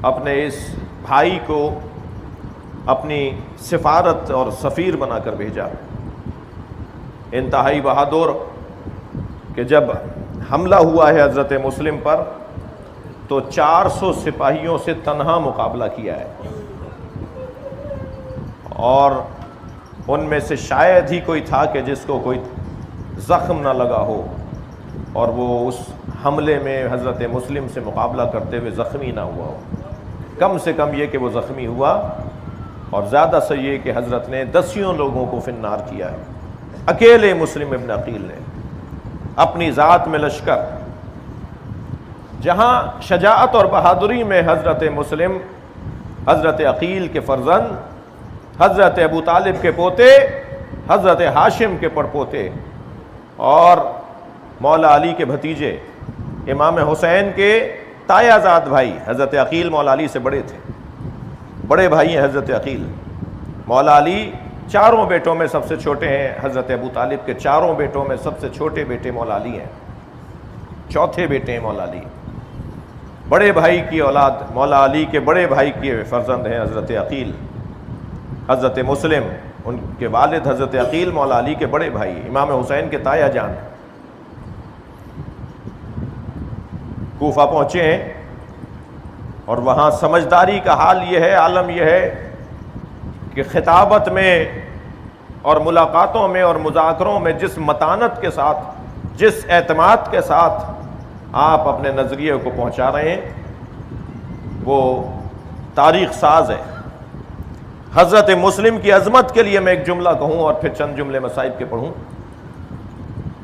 اپنے اس بھائی کو اپنی سفارت اور سفیر بنا کر بھیجا. انتہائی بہادر کہ جب حملہ ہوا ہے حضرت مسلم پر تو 400 سپاہیوں سے تنہا مقابلہ کیا ہے، اور ان میں سے شاید ہی کوئی تھا کہ جس کو کوئی زخم نہ لگا ہو اور وہ اس حملے میں حضرت مسلم سے مقابلہ کرتے ہوئے زخمی نہ ہوا ہو. کم سے کم یہ کہ وہ زخمی ہوا، اور زیادہ سے یہ کہ حضرت نے 10 لوگوں کو فی النار کیا ہے. اکیلے مسلم ابن عقیل نے اپنی ذات میں لشکر. جہاں شجاعت اور بہادری میں حضرت مسلم حضرت عقیل کے فرزند، حضرت ابو طالب کے پوتے، حضرت ہاشم کے پڑپوتے اور مولا علی کے بھتیجے امام حسین کے تایا زاد بھائی. حضرت عقیل مولا علی سے بڑے تھے، بڑے بھائی ہیں حضرت عقیل. مولا علی 4 بیٹوں میں سب سے چھوٹے ہیں. حضرت ابو طالب کے 4 بیٹوں میں سب سے چھوٹے بیٹے مولا علی ہیں، چوتھے بیٹے ہیں مولا علی. بڑے بھائی کی اولاد مولا علی کے بڑے بھائی کے فرزند ہیں حضرت عقیل. حضرت مسلم ان کے والد حضرت عقیل مولا علی کے بڑے بھائی، امام حسین کے تایا جان. کوفہ پہنچے ہیں اور وہاں سمجھداری کا حال یہ ہے، عالم یہ ہے کہ خطابت میں اور ملاقاتوں میں اور مذاکروں میں جس متانت کے ساتھ، جس اعتماد کے ساتھ آپ اپنے نظریے کو پہنچا رہے ہیں وہ تاریخ ساز ہے. حضرت مسلم کی عظمت کے لیے میں ایک جملہ کہوں اور پھر چند جملے مصائب کے پڑھوں.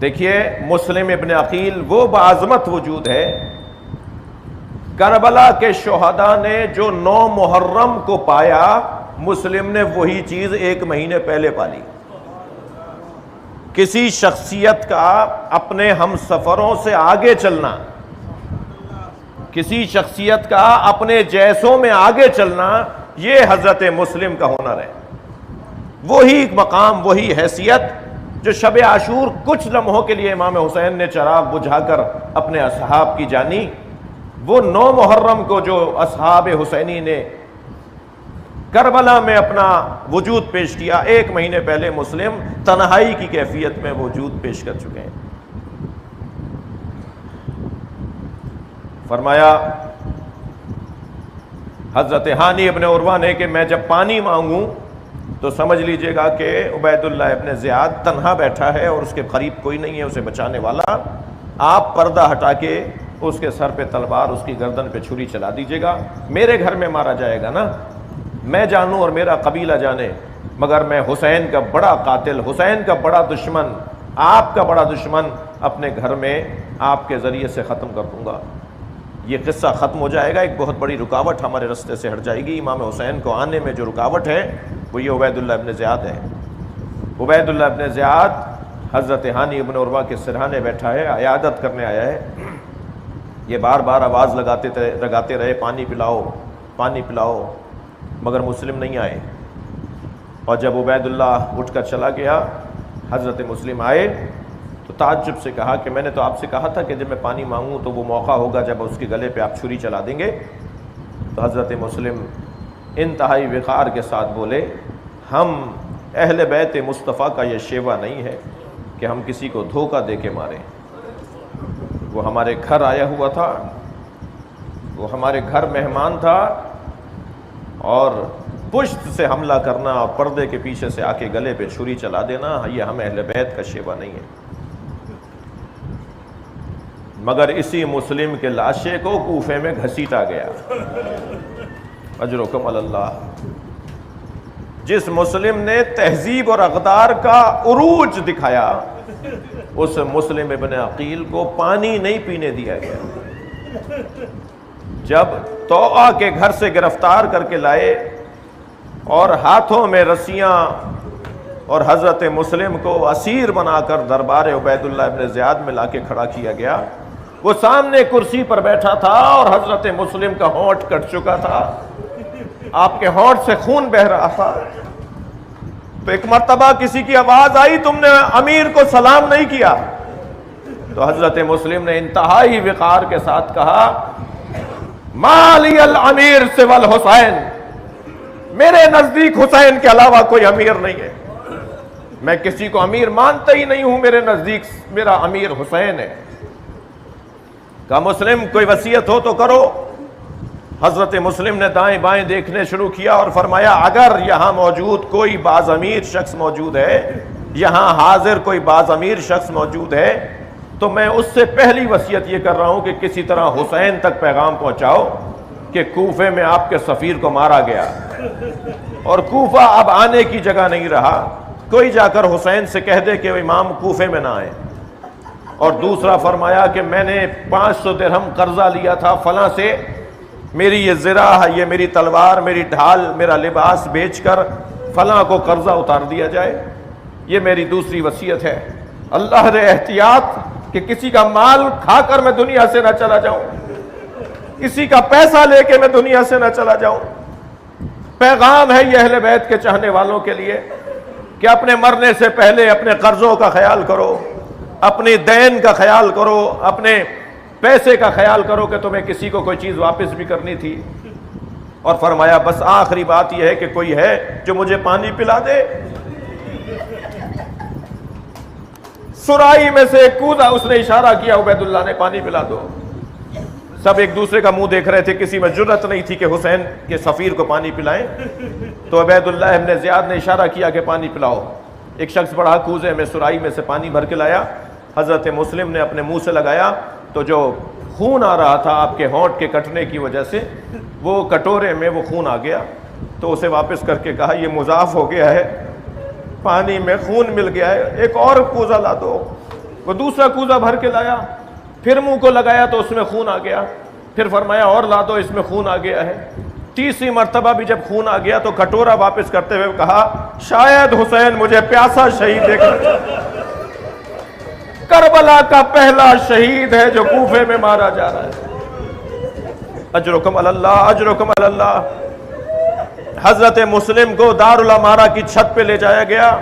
دیکھیے مسلم ابن عقیل وہ بعظمت وجود ہے. کربلا کے شہداء نے جو 9 محرم کو پایا، مسلم نے وہی چیز 1 مہینے پہلے پالی. کسی شخصیت کا اپنے ہم سفروں سے آگے چلنا، کسی شخصیت کا اپنے جیسوں میں آگے چلنا، یہ حضرت مسلم کا ہنر ہے. وہی مقام، وہی حیثیت جو شب عاشور کچھ لمحوں کے لیے امام حسین نے چراغ بجھا کر اپنے اصحاب کی جانی، وہ 9 محرم کو جو اصحاب حسینی نے کربلا میں اپنا وجود پیش کیا، 1 مہینے پہلے مسلم تنہائی کی کیفیت میں وجود پیش کر چکے ہیں. فرمایا حضرت ہانی ابن عروہ نے کہ میں جب پانی مانگوں تو سمجھ لیجئے گا کہ عبید اللہ ابن زیاد تنہا بیٹھا ہے اور اس کے قریب کوئی نہیں ہے اسے بچانے والا. آپ پردہ ہٹا کے اس کے سر پہ تلوار، اس کی گردن پہ چھری چلا دیجئے گا. میرے گھر میں مارا جائے گا نا، میں جانوں اور میرا قبیلہ جانے، مگر میں حسین کا بڑا قاتل، حسین کا بڑا دشمن، آپ کا بڑا دشمن اپنے گھر میں آپ کے ذریعے سے ختم کر دوں گا. یہ قصہ ختم ہو جائے گا. ایک بہت بڑی رکاوٹ ہمارے رستے سے ہٹ جائے گی. امام حسین کو آنے میں جو رکاوٹ ہے وہ یہ عبید اللہ ابن زیاد ہے. عبید اللہ ابن زیاد حضرت ہانی ابن عروہ کے سرہانے بیٹھا ہے، عیادت کرنے آیا ہے. یہ بار بار آواز لگاتے رہے پانی پلاؤ، پانی پلاؤ، مگر مسلم نہیں آئے. اور جب عبید اللہ اٹھ کر چلا گیا، حضرت مسلم آئے تو تعجب سے کہا کہ میں نے تو آپ سے کہا تھا کہ جب میں پانی مانگوں تو وہ موقع ہوگا جب اس کے گلے پہ آپ چھری چلا دیں گے. تو حضرت مسلم انتہائی وقار کے ساتھ بولے، ہم اہل بیت مصطفیٰ کا یہ شیوہ نہیں ہے کہ ہم کسی کو دھوکہ دے کے ماریں. وہ ہمارے گھر آیا ہوا تھا، وہ ہمارے گھر مہمان تھا، اور پشت سے حملہ کرنا اور پردے کے پیچھے سے آ کے گلے پہ چھری چلا دینا، یہ ہم اہل بیت کا شیوہ نہیں ہے. مگر اسی مسلم کے لاشے کو کوفے میں گھسیٹا گیا. اجرکم اللہ. جس مسلم نے تہذیب اور اقدار کا عروج دکھایا، اس مسلم ابن عقیل کو پانی نہیں پینے دیا گیا. جب توآ کے گھر سے گرفتار کر کے لائے اور ہاتھوں میں رسیاں اور حضرت مسلم کو اسیر بنا کر دربار عبید اللہ ابن زیاد میں لا کے کھڑا کیا گیا، وہ سامنے کرسی پر بیٹھا تھا اور حضرت مسلم کا ہونٹ کٹ چکا تھا، آپ کے ہونٹ سے خون بہہ رہا تھا. تو ایک مرتبہ کسی کی آواز آئی، تم نے امیر کو سلام نہیں کیا. تو حضرت مسلم نے انتہائی وقار کے ساتھ کہا مالی الامیر سوى الحسین، میرے نزدیک حسین کے علاوہ کوئی امیر نہیں ہے، میں کسی کو امیر مانتا ہی نہیں ہوں، میرے نزدیک میرا امیر حسین ہے۔ کہا مسلم کوئی وصیت ہو تو کرو۔ حضرت مسلم نے دائیں بائیں دیکھنے شروع کیا اور فرمایا اگر یہاں موجود کوئی باز امیر شخص موجود ہے، یہاں حاضر کوئی باز امیر شخص موجود ہے، تو میں اس سے پہلی وصیت یہ کر رہا ہوں کہ کسی طرح حسین تک پیغام پہنچاؤ کہ کوفے میں آپ کے سفیر کو مارا گیا اور کوفہ اب آنے کی جگہ نہیں رہا، کوئی جا کر حسین سے کہہ دے کہ امام کوفے میں نہ آئے۔ اور دوسرا فرمایا کہ میں نے 500 درہم قرضہ لیا تھا فلاں سے، میری یہ زرہ، یہ میری تلوار، میری ڈھال، میرا لباس بیچ کر فلاں کو قرضہ اتار دیا جائے، یہ میری دوسری وصیت ہے۔ اللہ دے احتیاط کہ کسی کا مال کھا کر میں دنیا سے نہ چلا جاؤں، کسی کا پیسہ لے کے میں دنیا سے نہ چلا جاؤں۔ پیغام ہے یہ اہل بیت کے چاہنے والوں کے لیے کہ اپنے مرنے سے پہلے اپنے قرضوں کا خیال کرو، اپنی دین کا خیال کرو، اپنے پیسے کا خیال کرو کہ تمہیں کسی کو کوئی چیز واپس بھی کرنی تھی۔ اور فرمایا بس آخری بات یہ ہے کہ کوئی ہے جو مجھے پانی پلا دے۔ سرائی میں سے ایک کودا، اس نے اشارہ کیا عبید اللہ نے، پانی پلا دو۔ سب ایک دوسرے کا منہ دیکھ رہے تھے، کسی میں جرأت نہیں تھی کہ حسین کے سفیر کو پانی پلائیں، تو عبید اللہ ابن زیاد نے اشارہ کیا کہ پانی پلاؤ۔ ایک شخص بڑا کوزے میں سرائی میں سے پانی بھر کے لایا، حضرت مسلم نے اپنے منہ سے لگایا تو جو خون آ رہا تھا آپ کے ہونٹ کے کٹنے کی وجہ سے، وہ کٹورے میں وہ خون آ گیا، تو اسے واپس کر کے کہا یہ مضاف ہو گیا ہے، پانی میں خون مل گیا ہے، ایک اور کوزہ لا دو۔ وہ دوسرا کوزہ بھر کے لایا، پھر منہ کو لگایا تو اس میں خون آ گیا، پھر فرمایا اور لا دو، اس میں خون آ گیا ہے۔ تیسری مرتبہ بھی جب خون آ گیا تو کٹورا واپس کرتے ہوئے کہا شاید حسین مجھے پیاسا شہید دیکھنا چاہتا، کربلا کا پہلا شہید ہے جو کوفے میں مارا جا رہا ہے۔ اجرکم اللہ، اجرکم اللہ۔ حضرت مسلم کو دارالامارہ کی چھت پہ لے جایا گیا،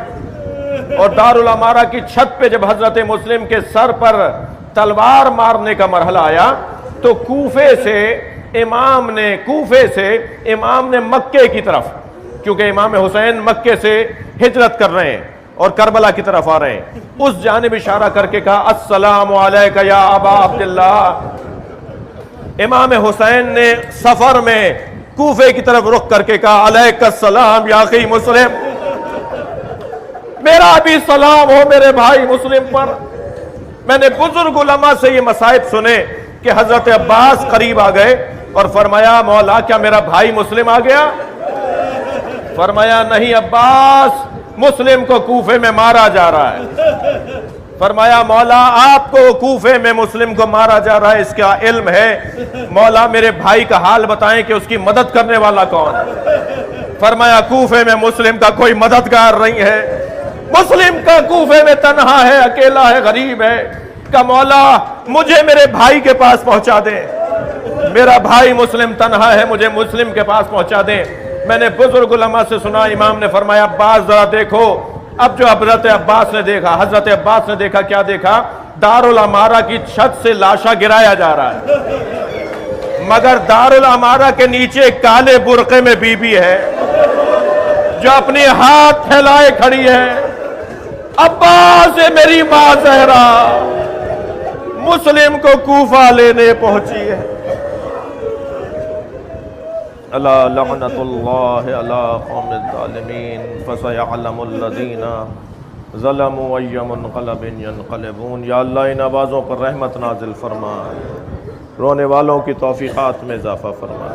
اور دارالامارہ کی چھت پہ جب حضرت مسلم کے سر پر تلوار مارنے کا مرحلہ آیا تو کوفے سے امام نے مکے کی طرف، کیونکہ امام حسین مکے سے ہجرت کر رہے ہیں اور کربلا کی طرف آ رہے ہیں، اس جانب اشارہ کر کے کہا السلام علیکہ یا ابا عبداللہ۔ امام حسین نے سفر میں کوفے کی طرف رخ کر کے کہا علیکہ السلام یا اخی مسلم، میرا بھی سلام ہو میرے بھائی مسلم پر۔ میں نے بزرگ علماء سے یہ مصائب سنے کہ حضرت عباس قریب آ گئے اور فرمایا مولا کیا میرا بھائی مسلم آ گیا؟ فرمایا نہیں عباس، مسلم کو کوفے میں مارا جا رہا ہے۔ فرمایا مولا آپ کو کوفے میں مسلم کو مارا جا رہا ہے، اس کا علم ہے، مولا میرے بھائی کا حال بتائیں کہ اس کی مدد کرنے والا کون ہے؟ فرمایا کوفے میں مسلم کا کوئی مددگار نہیں ہے، مسلم کا کوفے میں تنہا ہے، اکیلا ہے، غریب ہے۔ کہ مولا مجھے میرے بھائی کے پاس پہنچا دیں، میرا بھائی مسلم تنہا ہے، مجھے مسلم کے پاس پہنچا دیں۔ میں نے بزرگ علماء سے سنا، امام نے فرمایا عباس ذرا دیکھو۔ اب جو حضرت عباس نے دیکھا کیا دیکھا؟ دارالامارہ کی چھت سے لاشا گرایا جا رہا ہے، مگر دارالامارہ کے نیچے کالے برقعے میں بی بی ہے جو اپنی ہاتھ پھیلائے کھڑی ہے، عباس میری ماں زہرا مسلم کو کوفہ لینے پہنچی ہے۔ الا لعنت اللہ علی قوم الظالمین فسیعلم الذین ظلموا ای منقلب ینقلبون۔ یا اللہ ان آوازوں پر رحمت نازل فرما، رونے والوں کی توفیقات میں اضافہ فرما۔